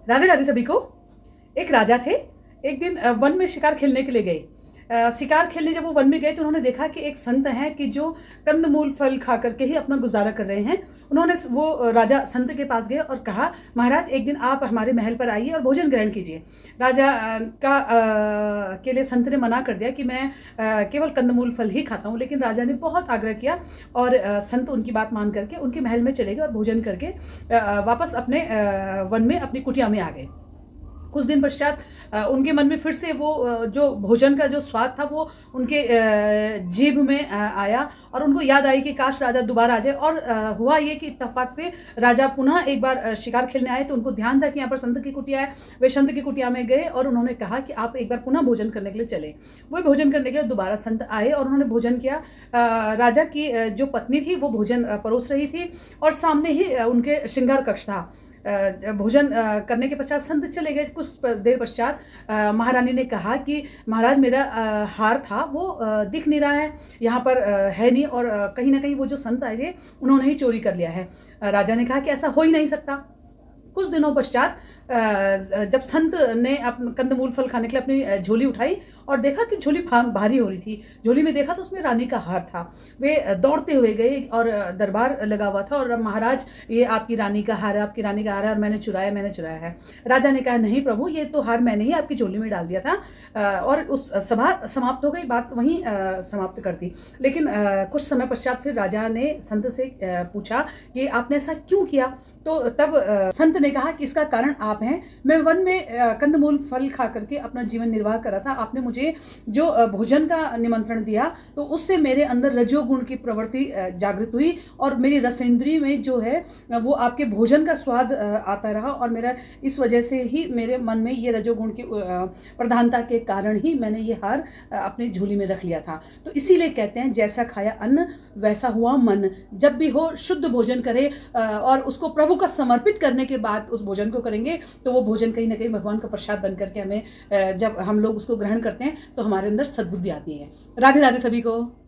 राधे राधे सभी को। एक राजा थे। एक दिन वन में शिकार खेलने के लिए गए। शिकार खेलने जब वो वन में गए तो उन्होंने देखा कि एक संत हैं कि जो कंदमूल फल खा करके ही अपना गुजारा कर रहे हैं। उन्होंने वो राजा संत के पास गए और कहा, महाराज एक दिन आप हमारे महल पर आइए और भोजन ग्रहण कीजिए। राजा के लिए संत ने मना कर दिया कि मैं केवल कंदमूल फल ही खाता हूँ, लेकिन राजा ने बहुत आग्रह किया और संत उनकी बात मान करके उनके महल में चले गए और भोजन करके वापस अपने वन में अपनी कुटिया में आ गए। कुछ दिन पश्चात उनके मन में फिर से वो जो भोजन का जो स्वाद था वो उनके जीभ में आया और उनको याद आई कि काश राजा दोबारा आ जाए। और हुआ ये कि इत्तेफाक से राजा पुनः एक बार शिकार खेलने आए तो उनको ध्यान था कि यहाँ पर संत की कुटिया है। वे संत की कुटिया में गए और उन्होंने कहा कि आप एक बार पुनः भोजन करने के लिए चले। वो भोजन करने के लिए दोबारा संत आए और उन्होंने भोजन किया। राजा की जो पत्नी थी वो भोजन परोस रही थी और सामने ही उनके श्रृंगार कक्ष था। भोजन करने के पश्चात संत चले गए। कुछ देर पश्चात महारानी ने कहा कि महाराज मेरा हार था वो दिख नहीं रहा है, यहाँ पर है नहीं और कहीं ना कहीं वो जो संत आए थे उन्होंने ही चोरी कर लिया है। राजा ने कहा कि ऐसा हो ही नहीं सकता। कुछ दिनों पश्चात जब संत ने कंदमूल फल खाने के लिए अपनी झोली उठाई और देखा कि झोली भारी हो रही थी, झोली में देखा तो उसमें रानी का हार था। वे दौड़ते हुए गए और दरबार लगा हुआ था और महाराज ये आपकी रानी का हार है, आपकी रानी का हार है और मैंने चुराया है। राजा ने कहा नहीं प्रभु, ये तो हार मैंने ही आपकी झोली में डाल दिया था और उस सभा समाप्त हो गई, बात वहीं समाप्त कर दी। लेकिन कुछ समय पश्चात फिर राजा ने संत से पूछा कि आपने ऐसा क्यों किया। तो तब संत ने कहा कि इसका कारण आप हैं। मैं वन में कंदमूल फल खा करके अपना जीवन निर्वाह कर रहा था। आपने मुझे जो भोजन का निमंत्रण दिया तो उससे मेरे अंदर रजोगुण की प्रवृत्ति जागृत हुई और मेरी रसेंद्री में जो है वो आपके भोजन का स्वाद आता रहा और मेरा इस वजह से ही मेरे मन में ये रजोगुण की प्रधानता के कारण ही मैंने ये हार अपनी झोली में रख लिया था। तो इसीलिए कहते हैं जैसा खाया अन्न वैसा हुआ मन। जब भी हो शुद्ध भोजन करें और उसको प्रभु का समर्पित करने के बाद उस भोजन को करेंगे तो वो भोजन कहीं ना कहीं भगवान का प्रसाद बन करके हमें जब हम लोग उसको ग्रहण करते हैं तो हमारे अंदर सद्बुद्धि आती है। राधे राधे सभी को।